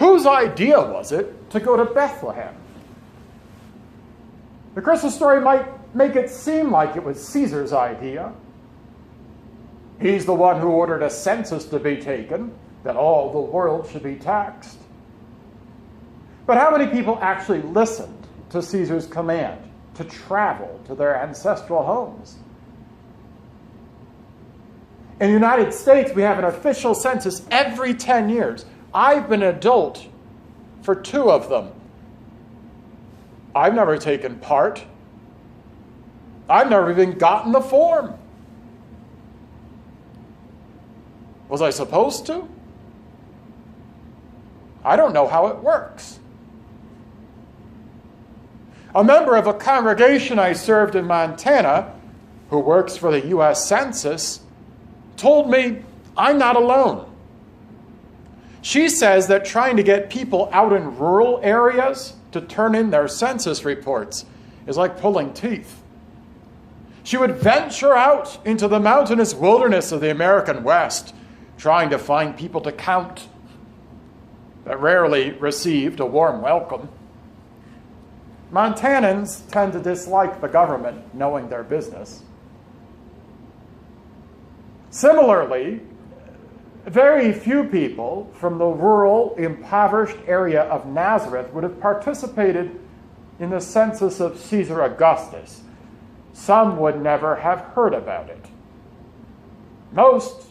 Whose idea was it to go to Bethlehem? The Christmas story might make it seem like it was Caesar's idea. He's the one who ordered a census to be taken, that all the world should be taxed. But how many people actually listened to Caesar's command to travel to their ancestral homes? In the United States, we have an official census every 10 years. I've been an adult for 2 of them. I've never taken part. I've never even gotten the form. Was I supposed to? I don't know how it works. A member of a congregation I served in Montana, who works for the U.S. Census, told me I'm not alone. She says that trying to get people out in rural areas to turn in their census reports is like pulling teeth. She would venture out into the mountainous wilderness of the American West, trying to find people to count, but rarely received a warm welcome. Montanans tend to dislike the government knowing their business. Similarly, very few people from the rural, impoverished area of Nazareth would have participated in the census of Caesar Augustus. Some would never have heard about it. Most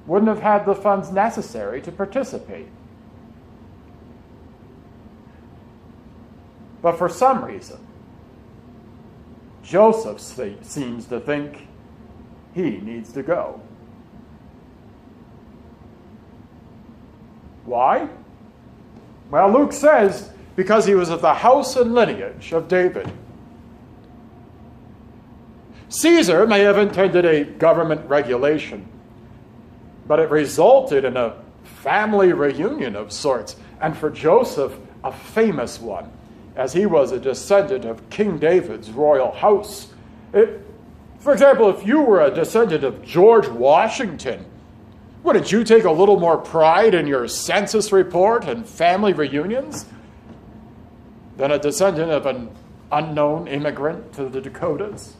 wouldn't have had the funds necessary to participate. But for some reason, Joseph seems to think he needs to go. Why? Well, Luke says, because he was of the house and lineage of David. Caesar may have intended a government regulation, but it resulted in a family reunion of sorts, and for Joseph, a famous one, as he was a descendant of King David's royal house. For example, if you were a descendant of George Washington, wouldn't you take a little more pride in your census report and family reunions than a descendant of an unknown immigrant to the Dakotas?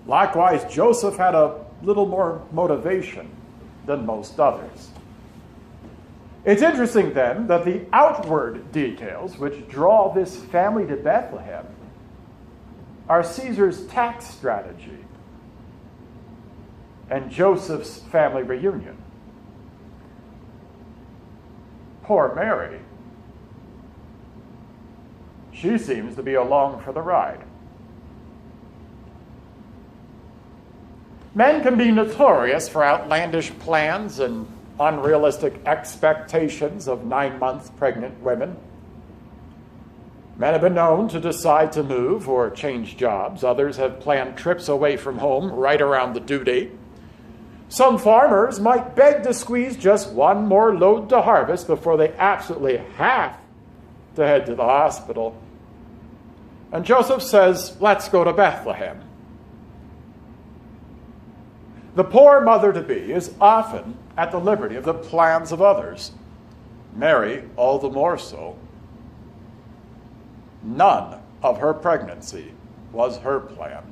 Likewise, Joseph had a little more motivation than most others. It's interesting then that the outward details which draw this family to Bethlehem are Caesar's tax strategy and Joseph's family reunion. Poor Mary. She seems to be along for the ride. Men can be notorious for outlandish plans and unrealistic expectations of 9-month pregnant women. Men have been known to decide to move or change jobs. Others have planned trips away from home right around the due date. Some farmers might beg to squeeze just one more load to harvest before they absolutely have to head to the hospital. And Joseph says, let's go to Bethlehem. The poor mother-to-be is often at the liberty of the plans of others. Mary, all the more so. None of her pregnancy was her plan.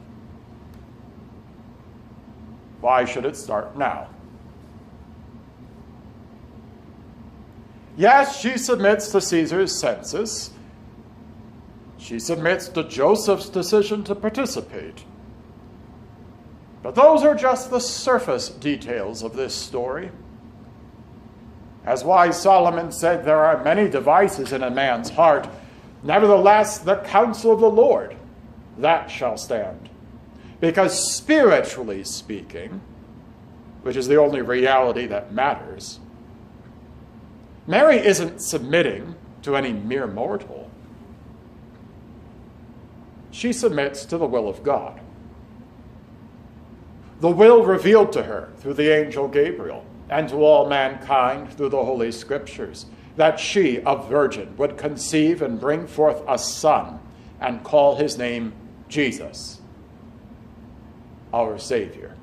Why should it start now? Yes, she submits to Caesar's census. She submits to Joseph's decision to participate. But those are just the surface details of this story. As wise Solomon said, there are many devices in a man's heart. Nevertheless, the counsel of the Lord, that shall stand. Because spiritually speaking, which is the only reality that matters, Mary isn't submitting to any mere mortal. She submits to the will of God. The will revealed to her through the angel Gabriel and to all mankind through the Holy Scriptures, that she, a virgin, would conceive and bring forth a son and call his name Jesus, our Savior.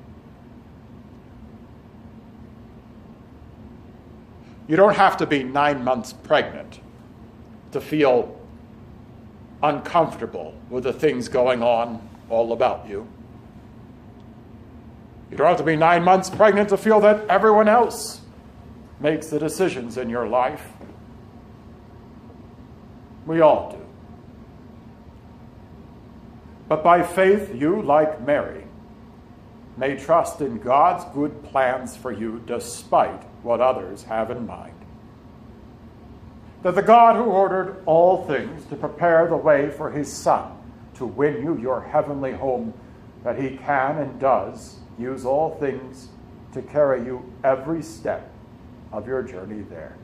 You don't have to be 9 months pregnant to feel uncomfortable with the things going on all about you. You don't have to be 9 months pregnant to feel that everyone else makes the decisions in your life. We all do. But by faith, you, like Mary, may trust in God's good plans for you despite what others have in mind. That the God who ordered all things to prepare the way for his Son to win you your heavenly home, that he can and does use all things to carry you every step of your journey there.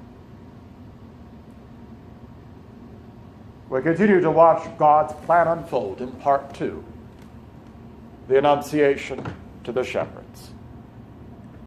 We continue to watch God's plan unfold in part 2, the Annunciation to the Shepherd.